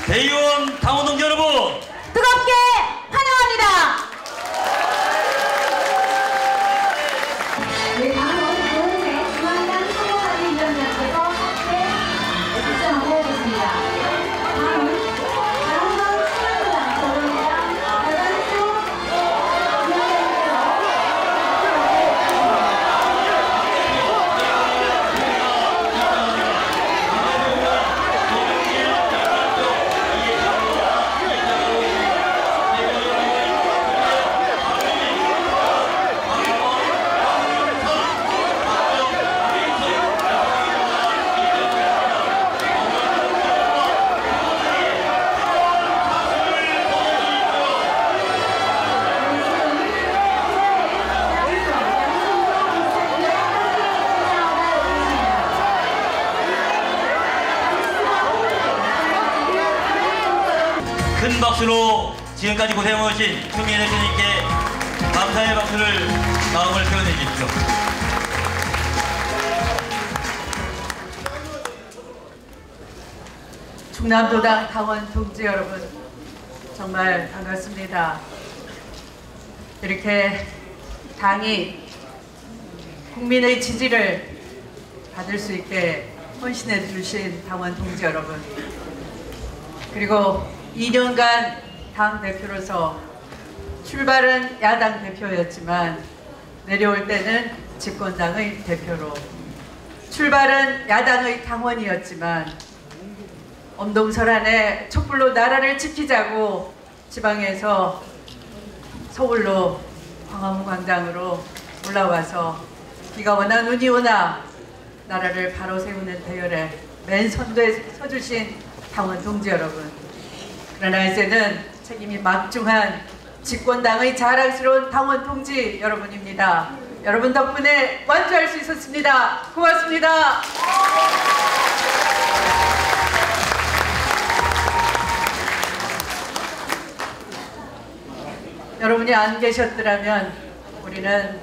대의원 당원 동지 여러분, 뜨겁게 환영합니다. 네, 다음은 고은의 중앙당 선거관리 위원장께서 함께 입장을 해야겠습니다. 다음은 자랑방 수련회장 고은이랑 대단수 위원장께서 큰 박수로 지금까지 고생해오신 국민의 주님께 감사의 박수를 마음을 표현해 주십시오. 충남도당 당원 동지 여러분, 정말 반갑습니다. 이렇게 당이 국민의 지지를 받을 수 있게 헌신해 주신 당원 동지 여러분, 그리고 2년간 당 대표로서 출발은 야당 대표였지만 내려올 때는 집권당의 대표로, 출발은 야당의 당원이었지만 엄동설안에 촛불로 나라를 지키자고 지방에서 서울로 광화문 광장으로 올라와서 비가 오나 눈이 오나 나라를 바로 세우는 대열에 맨 선두에 서주신 당원 동지 여러분, 그러나 이제는 책임이 막중한 집권당의 자랑스러운 당원 동지 여러분입니다. 여러분 덕분에 완주할 수 있었습니다. 고맙습니다. 여러분이 안 계셨더라면 우리는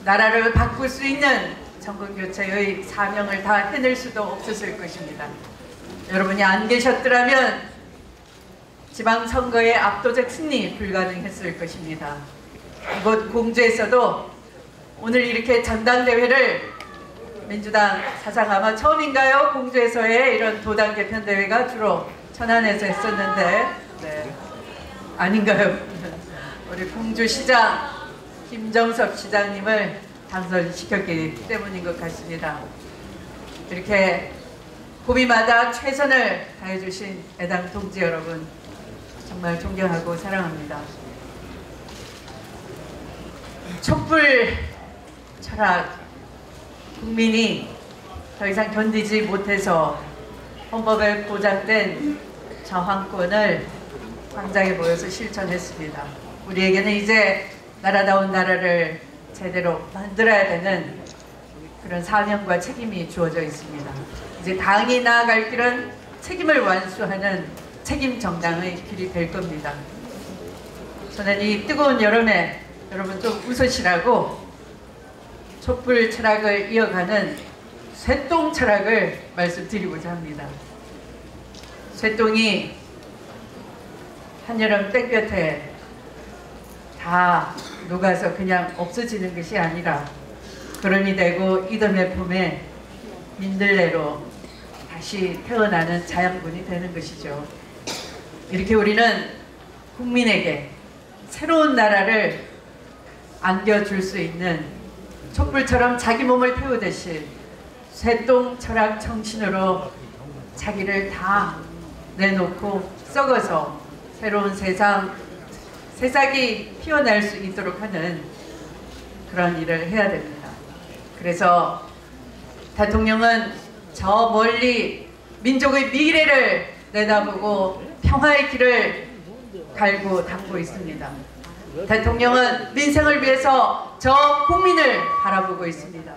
나라를 바꿀 수 있는 정권교체의 사명을 다 해낼 수도 없었을 것입니다. 여러분이 안 계셨더라면 지방선거의 압도적 승리 불가능했을 것입니다. 이곳 공주에서도 오늘 이렇게 전당대회를, 민주당 사상 아마 처음인가요? 공주에서의 이런 도당 개편대회가 주로 천안에서 했었는데, 네. 아닌가요? 우리 공주시장 김정섭 시장님을 당선시켰기 때문인 것 같습니다. 이렇게 고비마다 최선을 다해주신 애당 동지 여러분, 정말 존경하고 사랑합니다. 촛불 철학, 국민이 더 이상 견디지 못해서 헌법에 보장된 저항권을 광장에 모여서 실천했습니다. 우리에게는 이제 나라다운 나라를 제대로 만들어야 되는 그런 사명과 책임이 주어져 있습니다. 이제 당이 나아갈 길은 책임을 완수하는 책임 정당의 길이 될 겁니다. 저는 이 뜨거운 여름에 여러분 좀 웃으시라고 촛불 철학을 이어가는 쇠똥 철학을 말씀드리고자 합니다. 쇠똥이 한여름 땡볕에 다 녹아서 그냥 없어지는 것이 아니라 그런이 되고 이듬해 봄에 민들레로 다시 태어나는 자양분이 되는 것이죠. 이렇게 우리는 국민에게 새로운 나라를 안겨줄 수 있는 촛불처럼 자기 몸을 태우듯이 쇠똥 철학 정신으로 자기를 다 내놓고 썩어서 새로운 새싹이 피어날 수 있도록 하는 그런 일을 해야 됩니다. 그래서 대통령은 저 멀리 민족의 미래를 내다보고 평화의 길을 갈고 닦고 있습니다. 대통령은 민생을 위해서 저 국민을 바라보고 있습니다.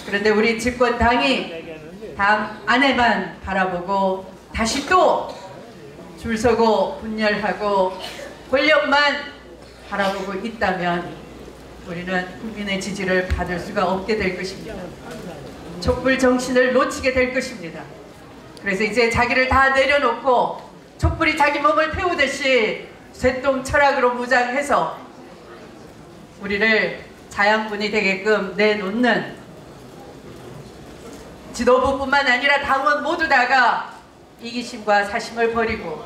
그런데 우리 집권당이 당 안에만 바라보고 다시 또 줄 서고 분열하고 권력만 바라보고 있다면 우리는 국민의 지지를 받을 수가 없게 될 것입니다. 촛불 정신을 놓치게 될 것입니다. 그래서 이제 자기를 다 내려놓고 촛불이 자기 몸을 태우듯이 쇠똥 철학으로 무장해서 우리를 자양분이 되게끔 내놓는 지도부뿐만 아니라 당원 모두 다가 이기심과 사심을 버리고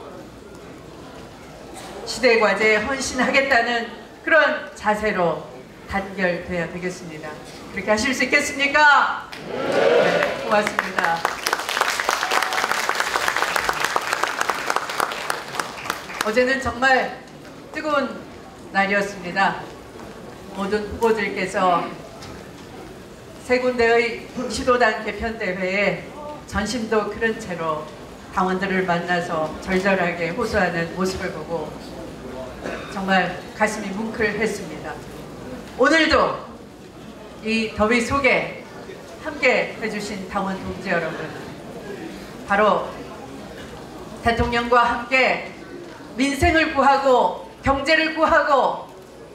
시대 과제에 헌신하겠다는 그런 자세로 단결되어야 되겠습니다. 그렇게 하실 수 있겠습니까? 네, 고맙습니다. 어제는 정말 뜨거운 날이었습니다. 모든 후보들께서 세 군데의 시도당 개편대회에 전심도 그런 채로 당원들을 만나서 절절하게 호소하는 모습을 보고 정말 가슴이 뭉클했습니다. 오늘도 이 더위 속에 함께 해주신 당원 동지 여러분, 바로 대통령과 함께 민생을 구하고 경제를 구하고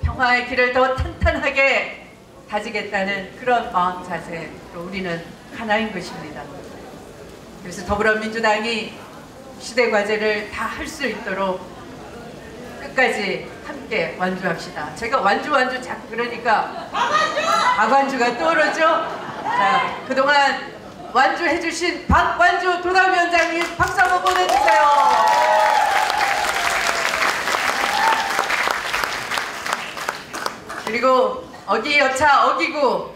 평화의 길을 더 탄탄하게 다지겠다는 그런 마음 자세로 우리는 하나인 것입니다. 그래서 더불어민주당이 시대 과제를 다 할 수 있도록 끝까지 함께 완주합시다. 제가 완주 자꾸 그러니까 박완주가 떠오르죠? 자, 그동안 완주해주신 박완주 도당위원장님 박수 한번 보내주세요. 그리고 어기여차 어기구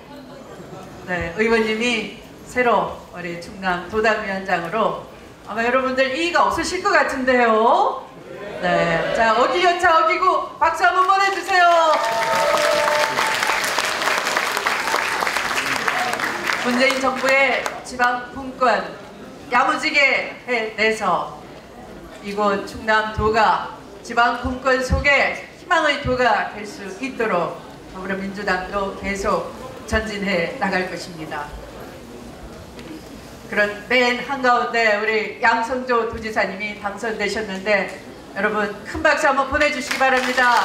의원님이 새로 우리 충남 도당위원장으로 아마 여러분들 이의가 없으실 것 같은데요. 네, 자 어기여차 어기구 박수 한번 보내주세요. 문재인 정부의 지방 분권 야무지게 해내서 이곳 충남도가 지방 분권 속에 희망의 도가 될 수 있도록 더불어민주당도 계속 전진해 나갈 것입니다. 그런 맨 한가운데 우리 양성조 도지사님이 당선되셨는데 여러분 큰 박수 한번 보내주시기 바랍니다.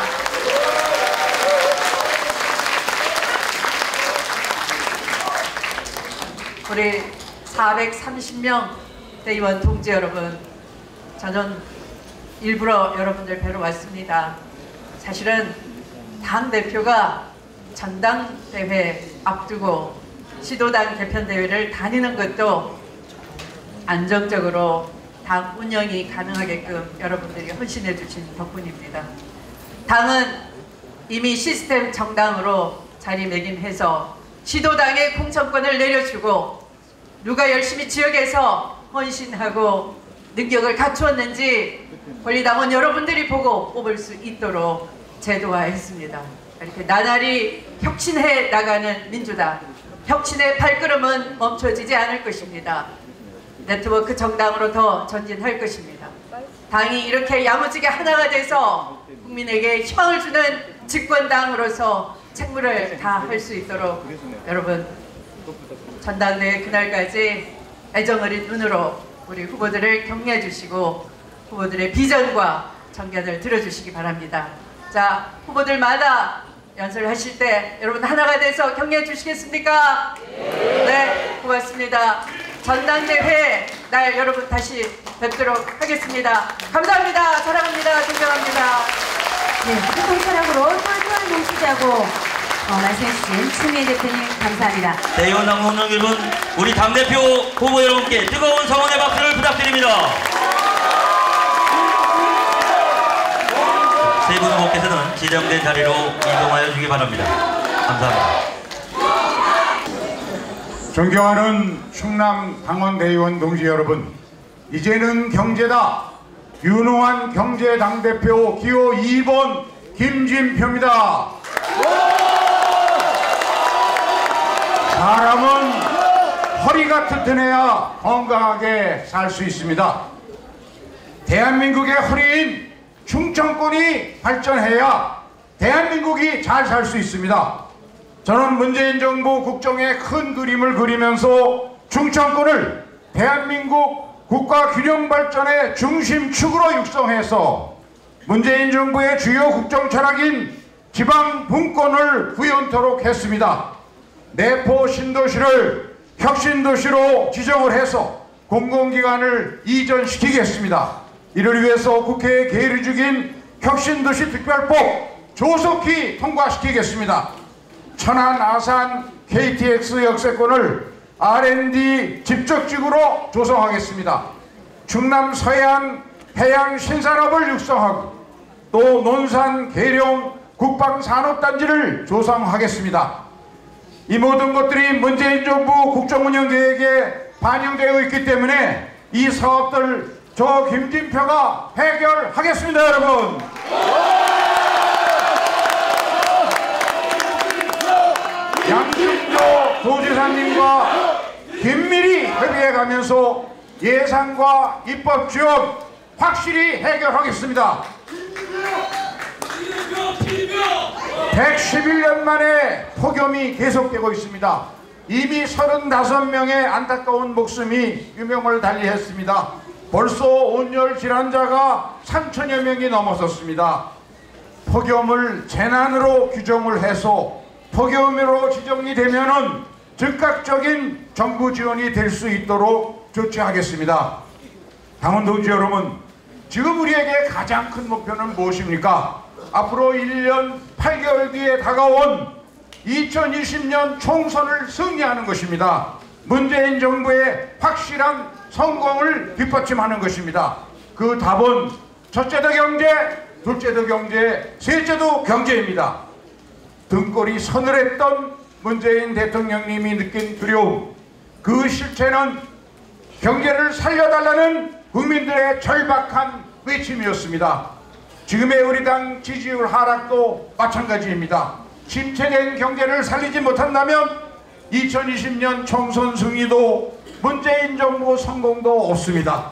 우리 430명 대의원 동지 여러분, 저는 일부러 여러분들 뵈러 왔습니다. 사실은 당대표가 전당대회 앞두고 시도당 개편대회를 다니는 것도 안정적으로 당 운영이 가능하게끔 여러분들이 헌신해 주신 덕분입니다. 당은 이미 시스템 정당으로 자리매김해서 시도당의 공천권을 내려주고 누가 열심히 지역에서 헌신하고 능력을 갖추었는지 권리당원 여러분들이 보고 뽑을 수 있도록 제도화했습니다. 이렇게 나날이 혁신해 나가는 민주당, 혁신의 발걸음은 멈춰지지 않을 것입니다. 네트워크 정당으로 더 전진할 것입니다. 당이 이렇게 야무지게 하나가 돼서 국민에게 희망을 주는 집권당으로서 책무를 다할 수 있도록 여러분 전당대회 그날까지 애정어린 눈으로 우리 후보들을 격려해 주시고 후보들의 비전과 정견을 들어주시기 바랍니다. 자, 후보들마다 연설하실 때 여러분 하나가 돼서 격려해 주시겠습니까? 네, 고맙습니다. 전당대회 날 여러분 다시 뵙도록 하겠습니다. 감사합니다. 사랑합니다. 존경합니다. 네, 후보 철학으로 똘똘 뭉치자고 말씀해주신 추미애 대표님 감사합니다. 대의원 당원 여러분, 우리 당대표 후보 여러분께 뜨거운 성원의 박수를 부탁드립니다. 세 분 후보께서는 지정된 자리로 이동하여 주기 바랍니다. 감사합니다. 존경하는 충남 당원대의원 동지 여러분, 이제는 경제다. 유능한 경제당대표 기호 2번 김진표입니다. 사람은 허리가 튼튼해야 건강하게 살 수 있습니다. 대한민국의 허리인 충청권이 발전해야 대한민국이 잘 살 수 있습니다. 저는 문재인 정부 국정의 큰 그림을 그리면서 충청권을 대한민국 국가 균형 발전의 중심축으로 육성해서 문재인 정부의 주요 국정 철학인 지방 분권을 구현토록 했습니다. 내포 신도시를 혁신도시로 지정을 해서 공공기관을 이전시키겠습니다. 이를 위해서 국회에 계류 중인 혁신도시특별법 조속히 통과시키겠습니다. 천안, 아산, KTX 역세권을 R&D 집적지구로 조성하겠습니다. 충남 서해안 해양 신산업을 육성하고 또 논산, 계룡 국방산업단지를 조성하겠습니다. 이 모든 것들이 문재인 정부 국정운영계획에 반영되어 있기 때문에 이 사업들 저 김진표가 해결하겠습니다, 여러분. 양승조 도지사님과 긴밀히 협의해가면서 예산과 입법 지원 확실히 해결하겠습니다. 111년 만에 폭염이 계속되고 있습니다. 이미 35명의 안타까운 목숨이 유명을 달리했습니다. 벌써 온열 질환자가 3천여 명이 넘어섰습니다. 폭염을 재난으로 규정을 해서 폭염으로 지정이 되면은 즉각적인 정부 지원이 될 수 있도록 조치하겠습니다. 당원동지 여러분, 지금 우리에게 가장 큰 목표는 무엇입니까? 앞으로 1년 8개월 뒤에 다가온 2020년 총선을 승리하는 것입니다. 문재인 정부의 확실한 성공을 뒷받침하는 것입니다. 그 답은 첫째도 경제, 둘째도 경제, 셋째도 경제입니다. 등골이 서늘했던 문재인 대통령님이 느낀 두려움, 그 실체는 경제를 살려달라는 국민들의 절박한 외침이었습니다. 지금의 우리 당 지지율 하락도 마찬가지입니다. 침체된 경제를 살리지 못한다면 2020년 총선 승리도 문재인 정부 성공도 없습니다.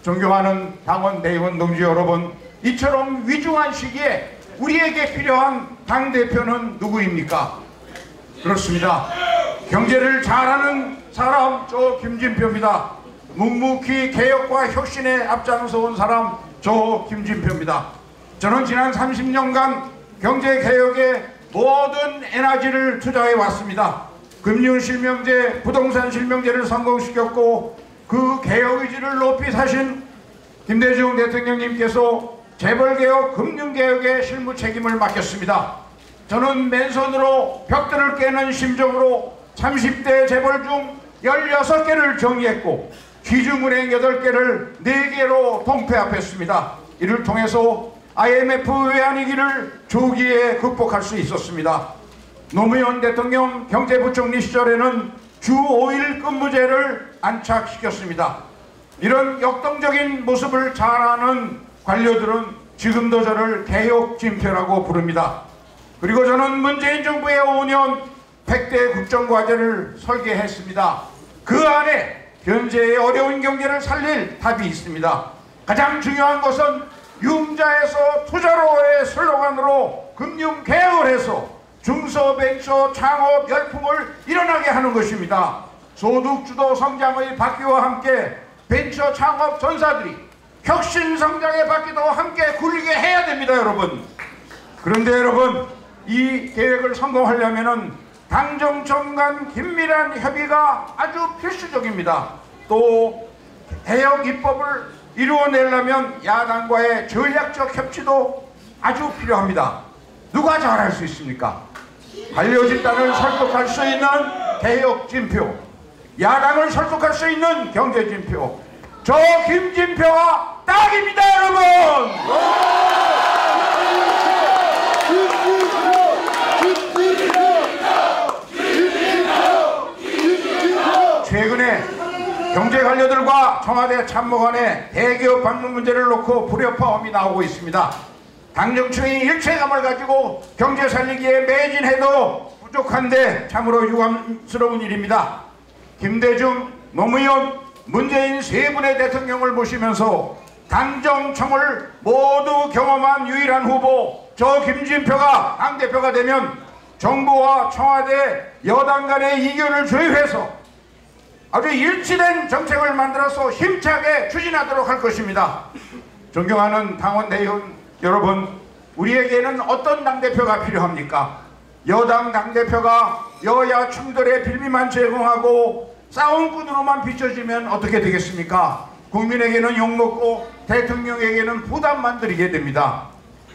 존경하는 당원 대의원 동지 여러분, 이처럼 위중한 시기에 우리에게 필요한 당대표는 누구입니까? 그렇습니다. 경제를 잘하는 사람, 저 김진표입니다. 묵묵히 개혁과 혁신에 앞장서온 사람, 저 김진표입니다. 저는 지난 30년간 경제개혁에 모든 에너지를 투자해 왔습니다. 금융실명제, 부동산실명제를 성공시켰고 그 개혁의지를 높이 사신 김대중 대통령님께서 재벌개혁, 금융개혁의 실무 책임을 맡겼습니다. 저는 맨손으로 벽들을 깨는 심정으로 30대 재벌 중 16개를 정리했고 귀중은행 8개를 4개로 통폐합했습니다. 이를 통해서 IMF 외환위기를 조기에 극복할 수 있었습니다. 노무현 대통령 경제부총리 시절에는 주 5일 근무제를 안착시켰습니다. 이런 역동적인 모습을 잘하는 관료들은 지금도 저를 개혁진표라고 부릅니다. 그리고 저는 문재인 정부의 5년 100대 국정과제를 설계했습니다. 그 안에 현재의 어려운 경제를 살릴 답이 있습니다. 가장 중요한 것은 융자에서 투자로의 슬로건으로 금융개혁을 해서 중소벤처 창업 열풍을 일어나게 하는 것입니다. 소득주도 성장의 바퀴와 함께 벤처 창업 전사들이 혁신성장의 바퀴도 함께 굴리게 해야 됩니다, 여러분. 그런데 여러분, 이 계획을 성공하려면 당정청 간 긴밀한 협의가 아주 필수적입니다. 또 개혁 입법을 이루어내려면 야당과의 전략적 협치도 아주 필요합니다. 누가 잘할 수 있습니까? 관료 집단을 설득할 수 있는 개혁 진표, 야당을 설득할 수 있는 경제 진표, 저 김진표가 딱입니다, 여러분! 최근에 경제 관료들과 청와대 참모관의 대기업 방문 문제를 놓고 불협화음이 나오고 있습니다. 당정청이 일체감을 가지고 경제 살리기에 매진해도 부족한데 참으로 유감스러운 일입니다. 김대중, 노무현, 문재인 세 분의 대통령을 모시면서 당정청을 모두 경험한 유일한 후보 저 김진표가 당대표가 되면 정부와 청와대 여당 간의 이견을 조율해서 아주 일치된 정책을 만들어서 힘차게 추진하도록 할 것입니다. 존경하는 당원 대의원 여러분, 우리에게는 어떤 당대표가 필요합니까? 여당 당대표가 여야 충돌에 빌미만 제공하고 싸움꾼으로만 비춰지면 어떻게 되겠습니까? 국민에게는 욕먹고 대통령에게는 부담만 드리게 됩니다.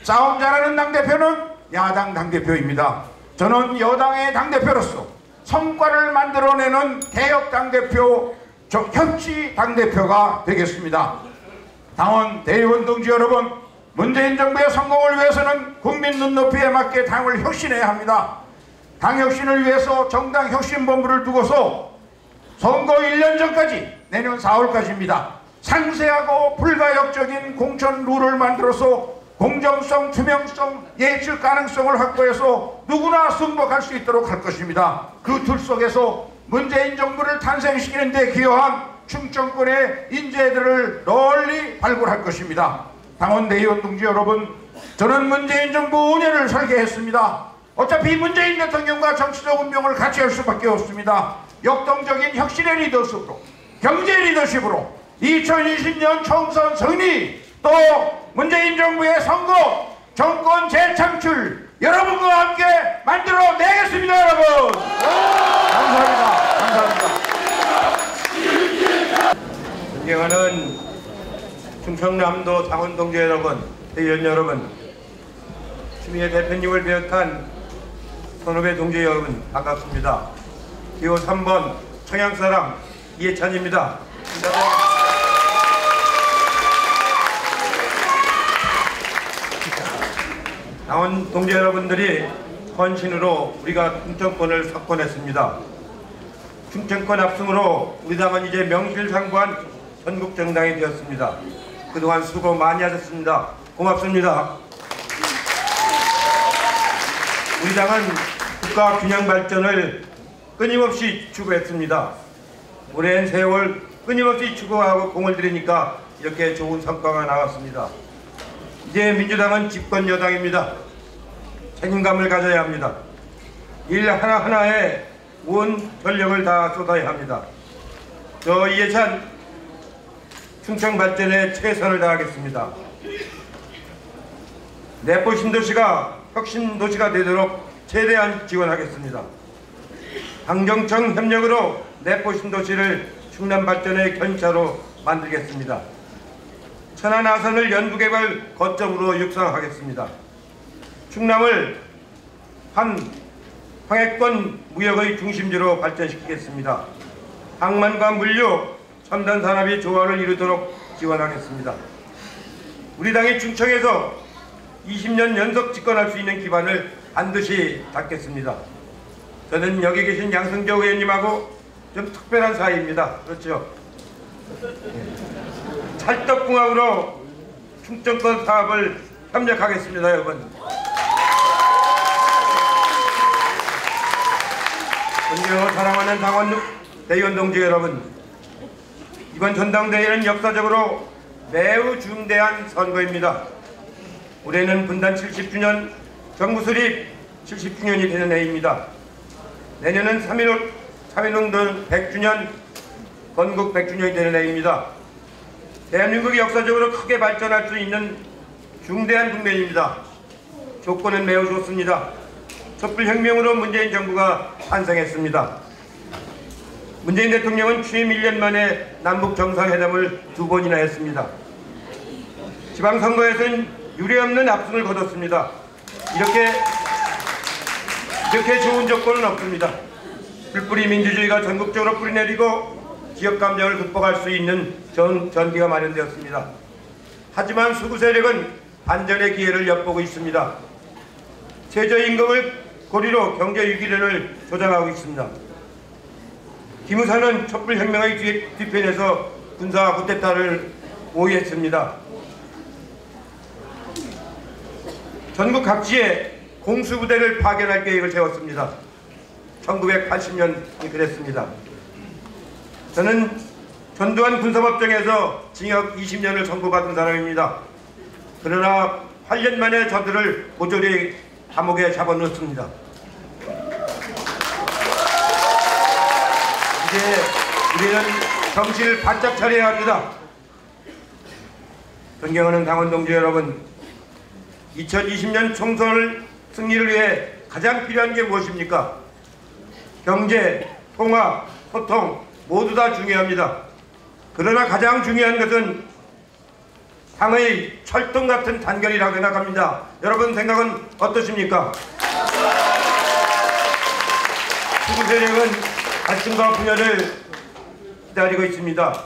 싸움 잘하는 당대표는 야당 당대표입니다. 저는 여당의 당대표로서 성과를 만들어내는 개혁 당대표, 협치 당대표가 되겠습니다. 당원, 대의원 동지 여러분, 문재인 정부의 성공을 위해서는 국민 눈높이에 맞게 당을 혁신해야 합니다. 당 혁신을 위해서 정당 혁신본부를 두고서 선거 1년 전까지, 내년 4월까지입니다. 상세하고 불가역적인 공천 룰을 만들어서 공정성, 투명성, 예측 가능성을 확보해서 누구나 승복할 수 있도록 할 것입니다. 그 틀 속에서 문재인 정부를 탄생시키는 데 기여한 충청권의 인재들을 널리 발굴할 것입니다. 당원, 대의원 동지 여러분, 저는 문재인 정부 5년을 설계했습니다. 어차피 문재인 대통령과 정치적 운명을 같이 할 수밖에 없습니다. 역동적인 혁신의 리더십으로, 경제 리더십으로 2020년 총선 승리, 또 문재인 정부의 선거, 정권 재창출 여러분과 함께 만들어내겠습니다. 여러분 감사합니다. 존경하는 충청남도 당원 동지 여러분, 대의원 여러분, 추미애 대표님을 비롯한 선후배 동지 여러분 반갑습니다. 기호 3번 청양사람 이해찬입니다. 당원 동지 여러분들이 헌신으로 우리가 충청권을 석권했습니다. 충청권 압승으로 우리 당은 이제 명실상부한 전국 정당이 되었습니다. 그동안 수고 많이 하셨습니다. 고맙습니다. 우리 당은 국가 균형 발전을 끊임없이 추구했습니다. 오랜 세월 끊임없이 추구하고 공을 들이니까 이렇게 좋은 성과가 나왔습니다. 이제 민주당은 집권 여당입니다. 책임감을 가져야 합니다. 일 하나하나에 온 전력을 다 쏟아야 합니다. 저 이해찬 충청 발전에 최선을 다하겠습니다. 내포 신도시가 혁신 도시가 되도록 최대한 지원하겠습니다. 당정청 협력으로 내포 신도시를 충남 발전의 견차로 만들겠습니다. 천안 아산을 연구개발 거점으로 육성하겠습니다. 충남을 한 황해권 무역의 중심지로 발전시키겠습니다. 항만과 물류, 첨단 산업이 조화를 이루도록 지원하겠습니다. 우리 당이 충청에서 20년 연속 집권할 수 있는 기반을 반드시 닦겠습니다. 저는 여기 계신 양승조 의원님하고 좀 특별한 사이입니다. 그렇죠? 찰떡궁합으로 충청권 사업을 협력하겠습니다. 여러분. 존경하고 사랑하는 당원, 대의원 동지 여러분, 이번 전당대회는 역사적으로 매우 중대한 선거입니다. 올해는 분단 70주년, 정부 수립 70주년이 되는 해입니다. 내년은 3.1운동 100주년, 건국 100주년이 되는 해입니다. 대한민국이 역사적으로 크게 발전할 수 있는 중대한 국면입니다. 조건은 매우 좋습니다. 촛불혁명으로 문재인 정부가 탄생했습니다. 문재인 대통령은 취임 1년 만에 남북정상회담을 2번이나 했습니다. 지방선거에서는 유례없는 압승을 거뒀습니다. 이렇게 좋은 조건은 없습니다. 불뿌리 민주주의가 전국적으로 뿌리내리고 지역감정을 극복할 수 있는 전기가 마련되었습니다. 하지만 수구 세력은 반전의 기회를 엿보고 있습니다. 최저임금을 고리로 경제위기론을 조장하고 있습니다. 기무사는 촛불혁명의 뒤편에서 군사 쿠데타를 모의했습니다. 전국 각지에 공수부대를 파견할 계획을 세웠습니다. 1980년이 그랬습니다. 저는 전두환 군사법정에서 징역 20년을 선고받은 사람입니다. 그러나 8년 만에 저들을 모조리 감옥에 잡아넣습니다. 이제 우리는 정신을 바짝 차려야 합니다. 존경하는 당원 동지 여러분, 2020년 총선을 승리를 위해 가장 필요한 게 무엇입니까? 경제, 통합, 소통, 모두 다 중요합니다. 그러나 가장 중요한 것은 당의 철통 같은 단결이라고 생각합니다. 여러분 생각은 어떠십니까? 수구 세력은 갈등과 분열을 기다리고 있습니다.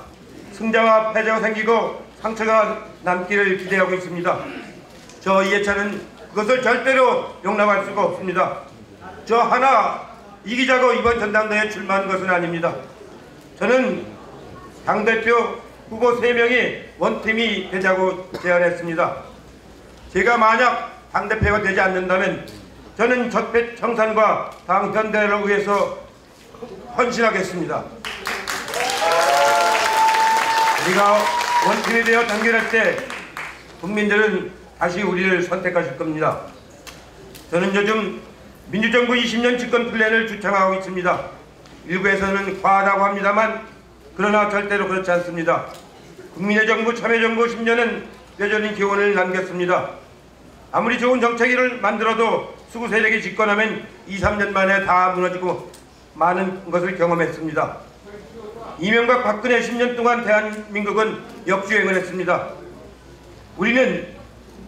승자와 패자가 생기고 상처가 남기를 기대하고 있습니다. 저 이해찬은 그것을 절대로 용납할 수가 없습니다. 저 하나 이기자고 이번 전당대회에 출마한 것은 아닙니다. 저는 당대표 후보 3명이 원팀이 되자고 제안했습니다. 제가 만약 당대표가 되지 않는다면 저는 적폐 청산과 당 현대를 위해서 헌신하겠습니다. 우리가 원팀이 되어 단결할 때 국민들은 다시 우리를 선택하실 겁니다. 저는 요즘 민주정부 20년 집권 플랜을 주창하고 있습니다. 일부에서는 과하다고 합니다만 그러나 절대로 그렇지 않습니다. 국민의 정부, 참여정부 10년은 여전히 기원을 남겼습니다. 아무리 좋은 정책을 만들어도 수구 세력이 집권하면 2~3년 만에 다 무너지고 많은 것을 경험했습니다. 이명박 박근혜 10년 동안 대한민국은 역주행을 했습니다. 우리는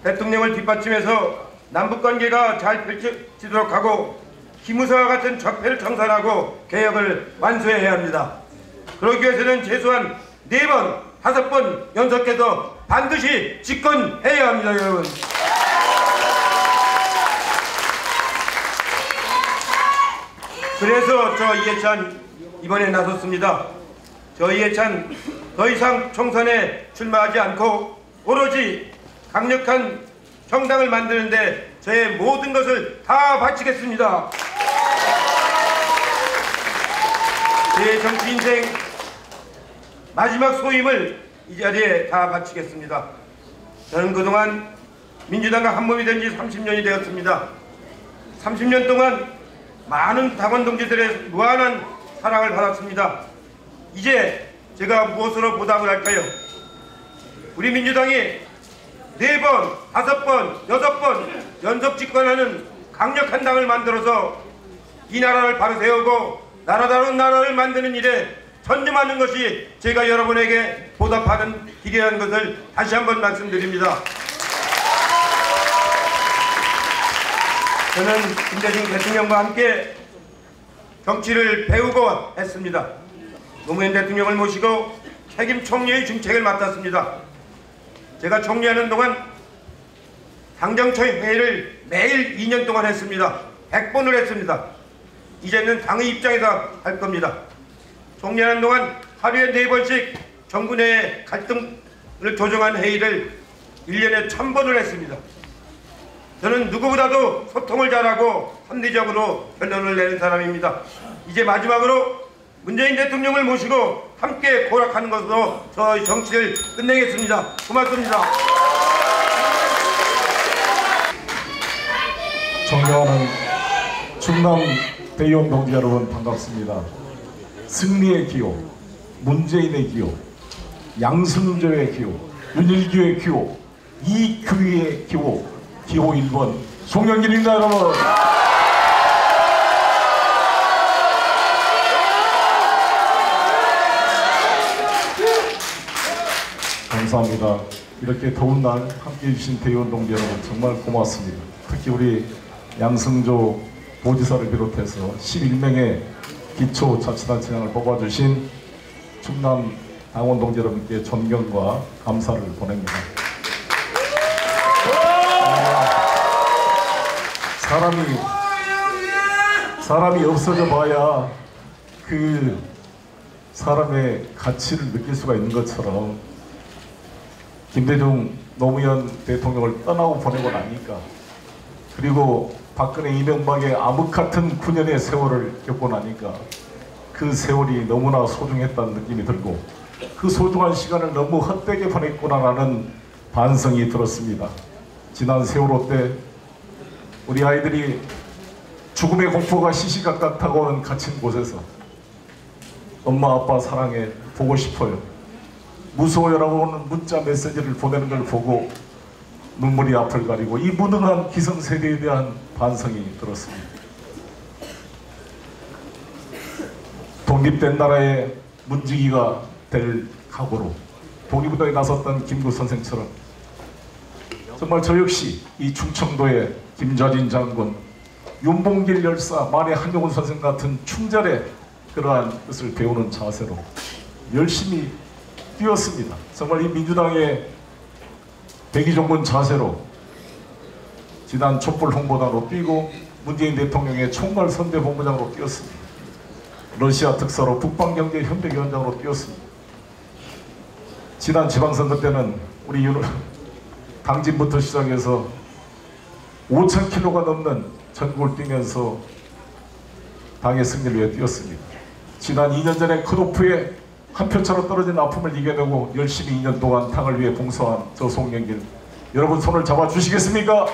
대통령을 뒷받침해서 남북관계가 잘 펼쳐지도록 하고 기무사와 같은 적폐를 청산하고 개혁을 완수해야 합니다. 그러기 위해서는 최소한 4번, 5번 연속해서 반드시 집권해야 합니다, 여러분. 그래서 저 이해찬 이번에 나섰습니다. 저 이해찬 더 이상 총선에 출마하지 않고 오로지 강력한 정당을 만드는데 저의 모든 것을 다 바치겠습니다. 제 정치 인생 마지막 소임을 이 자리에 다 바치겠습니다. 저는 그동안 민주당과 한몸이 된 지 30년이 되었습니다. 30년 동안 많은 당원 동지들의 무한한 사랑을 받았습니다. 이제 제가 무엇으로 보답을 할까요? 우리 민주당이 4번, 5번, 6번 연속 집권하는 강력한 당을 만들어서 이 나라를 바로 세우고 나라다운 나라를 만드는 일에 전념하는 것이 제가 여러분에게 보답하는 길이라는 것을 다시 한번 말씀드립니다. 저는 김대중 대통령과 함께 정치를 배우고 했습니다. 노무현 대통령을 모시고 책임 총리의 중책을 맡았습니다. 제가 총리하는 동안 당정처 회의를 매일 2년 동안 했습니다. 100번을 했습니다. 이제는 당의 입장에서 할 겁니다. 총리하는 동안 하루에 4번씩 정부 내 갈등을 조정한 회의를 1년에 1000번을 했습니다. 저는 누구보다도 소통을 잘하고 합리적으로 결론을 내는 사람입니다. 이제 마지막으로 문재인 대통령을 모시고 함께 고락하는 것으로 저의 정치를 끝내겠습니다. 고맙습니다. 존경하는 충남 대의원 동지 여러분 반갑습니다. 승리의 기호, 문재인의 기호, 양승조의 기호, 윤일규의 기호, 이규희의 기호, 기호 1번 송영길입니다. 여러분. 감사합니다. 이렇게 더운 날 함께해 주신 대의원 동지 여러분 정말 고맙습니다. 특히 우리 양승조 보지사를 비롯해서 11명의 기초자치단체장을 뽑아주신 충남 당원 동지 여러분께 존경과 감사를 보냅니다. 사람이 없어져 봐야 그 사람의 가치를 느낄 수가 있는 것처럼 김대중 노무현 대통령을 떠나고 보내고 나니까 그리고 박근혜 이명박의 암흑 같은 9년의 세월을 겪고 나니까 그 세월이 너무나 소중했다는 느낌이 들고 그 소중한 시간을 너무 헛되게 보냈구나라는 반성이 들었습니다. 지난 세월호 때 우리 아이들이 죽음의 공포가 시시각각 다가오는 갇힌 곳에서 엄마 아빠 사랑해 보고 싶어요 무서워요라고 오는 문자 메시지를 보내는 걸 보고 눈물이 앞을 가리고 이 무능한 기성세대에 대한 반성이 들었습니다. 독립된 나라에 문지기가 될 각오로 독립운동에 나섰던 김구 선생처럼 정말 저 역시 이 충청도의 김좌진 장군, 윤봉길 열사, 만해 한용운 선생 같은 충절의 그러한 것을 배우는 자세로 열심히 뛰었습니다. 정말 이 민주당의 백의종군 자세로 지난 촛불 홍보단으로 뛰고 문재인 대통령의 총괄 선대본부장으로 뛰었습니다. 러시아 특사로 북방경제협력위원장으로 뛰었습니다. 지난 지방선거 때는 우리 당진부터 시작해서 5,000km가 넘는 전국을 뛰면서 당의 승리를 위해 뛰었습니다. 지난 2년 전에 컷오프에 한 표차로 떨어진 아픔을 이겨내고 열심히 2년 동안 당을 위해 봉사한 저 송영길, 여러분 손을 잡아주시겠습니까?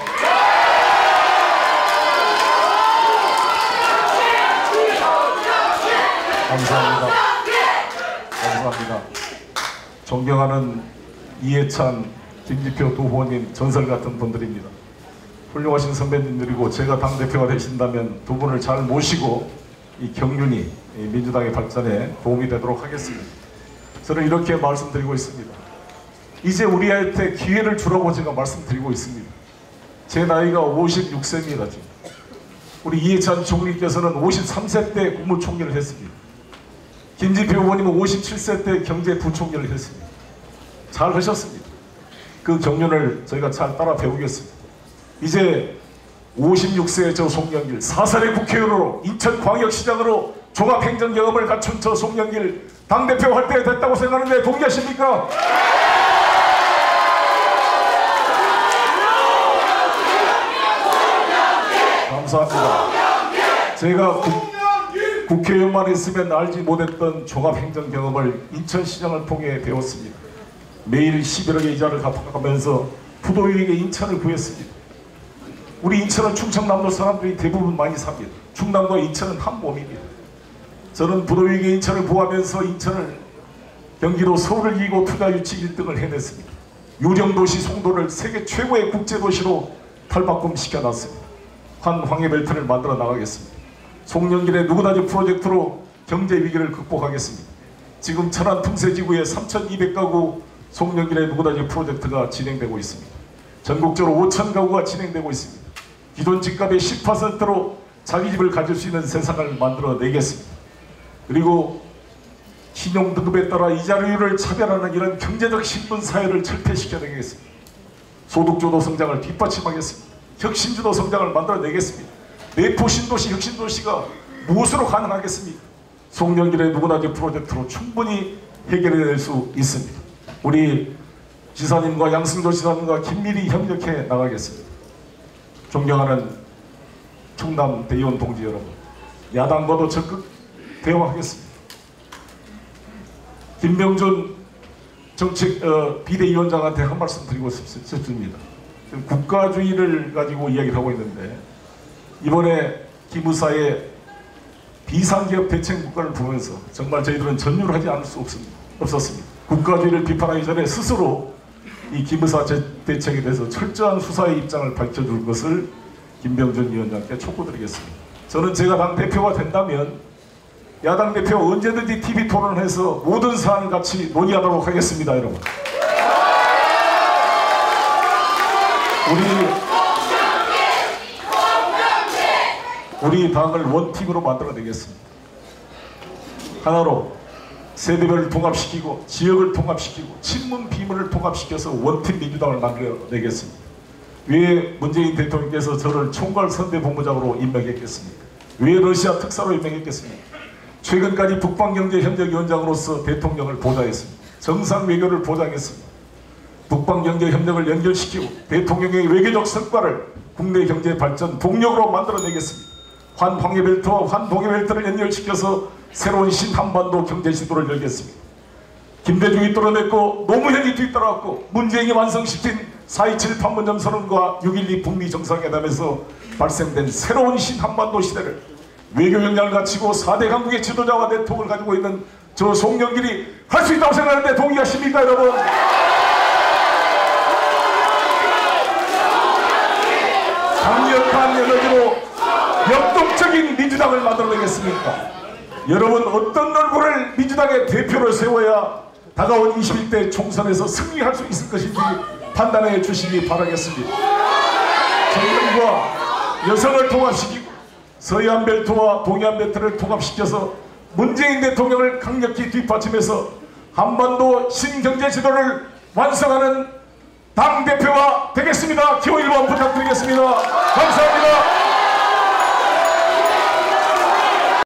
감사합니다. 감사합니다. 존경하는 이해찬, 김지표 두 후보님 전설 같은 분들입니다. 훌륭하신 선배님들이고 제가 당대표가 되신다면 두 분을 잘 모시고 이 경륜이 민주당의 발전에 도움이 되도록 하겠습니다. 저는 이렇게 말씀드리고 있습니다. 이제 우리한테 기회를 주라고 제가 말씀드리고 있습니다. 제 나이가 56세입니다. 지금. 우리 이해찬 총리께서는 53세 때 국무총리를 했습니다. 김지표 후보님은 57세 때 경제부총리를 했습니다. 잘 하셨습니다. 그 경륜을 저희가 잘 따라 배우겠습니다. 이제 56세의 저 송영길, 4살의 국회의원으로 인천광역시장으로 종합행정 경험을 갖춘 저 송영길 당대표 할 때 됐다고 생각하는데 동의하십니까? 감사합니다. 제가 국회의원만 있으면 알지 못했던 종합행정 경험을 인천시장을 통해 배웠습니다. 매일 11억의 이자를 갚아가면서 부도위에게 인천을 구했습니다. 우리 인천은 충청남도 사람들이 대부분 많이 삽니다. 충남과 인천은 한 몸입니다. 저는 부도위에게 인천을 구하면서 인천을 경기도 서울을 이기고 투자 유치 1등을 해냈습니다. 유령도시 송도를 세계 최고의 국제도시로 탈바꿈시켜놨습니다. 환황해벨트를 만들어 나가겠습니다. 송영길의 누구다지 프로젝트로 경제 위기를 극복하겠습니다. 지금 천안 틈새지구에 3,200가구 송영길의 누구다지 프로젝트가 진행되고 있습니다. 전국적으로 5,000가구가 진행되고 있습니다. 기존 집값의 10%로 자기 집을 가질 수 있는 세상을 만들어내겠습니다. 그리고 신용등급에 따라 이자율을 차별하는 이런 경제적 신분 사회를 철폐시켜내겠습니다. 소득주도 성장을 뒷받침하겠습니다. 혁신주도 성장을 만들어내겠습니다. 내포 신도시, 혁신도시가 무엇으로 가능하겠습니까? 송영길의 누구나지 프로젝트로 충분히 해결해낼 수 있습니다. 우리 지사님과 양승조 지사님과 긴밀히 협력해 나가겠습니다. 존경하는 충남 대의원 동지 여러분, 야당과도 적극 대화하겠습니다. 김병준 정책 비대위원장한테 한 말씀 드리고 싶습니다. 국가주의를 가지고 이야기를 하고 있는데 이번에 기무사의 비상기업 대책 국가를 보면서 정말 저희들은 전율을 하지 않을 수 없었습니다. 국가주의를 비판하기 전에 스스로 이 기무사 대책에 대해서 철저한 수사의 입장을 밝혀줄 것을 김병준 위원장께 촉구드리겠습니다. 저는 제가 당대표가 된다면 야당 대표 언제든지 TV 토론을 해서 모든 사안을 같이 논의하도록 하겠습니다. 여러분, 우리 당을 원팀으로 만들어내겠습니다. 하나로 세대별을 통합시키고 지역을 통합시키고 친문 비문을 통합시켜서 원팀 민주당을 만들어내겠습니다. 왜 문재인 대통령께서 저를 총괄 선대본부장으로 임명했겠습니까? 왜 러시아 특사로 임명했겠습니까? 최근까지 북방경제협력위원장으로서 대통령을 보좌했습니다. 정상 외교를 보장했습니다. 북방경제협력을 연결시키고 대통령의 외교적 성과를 국내 경제 발전 동력으로 만들어내겠습니다. 환황해벨트와 환동해벨트를 연결시켜서 새로운 신한반도 경제시도를 열겠습니다. 김대중이 뚫어냈고 노무현이 뒤따라왔고 문재인이 완성시킨 4.27 판문점 선언과 6.12 북미 정상회담에서 발생된 새로운 신한반도 시대를 외교 역량을 갖추고 4대 강국의 지도자와 네트워크를 가지고 있는 저 송영길이 할 수 있다고 생각하는데 동의하십니까, 여러분? 강력한 에너지로 역동적인 민주당을 만들어내겠습니까? 여러분 어떤 얼굴을 민주당의 대표로 세워야 다가온 21대 총선에서 승리할 수 있을 것인지 판단해 주시기 바라겠습니다. 정권과 여성을 통합시키고 서해안 벨트와 동해안 벨트를 통합시켜서 문재인 대통령을 강력히 뒷받침해서 한반도 신경제 지도를 완성하는 당대표가 되겠습니다. 기호 1번 부탁드리겠습니다.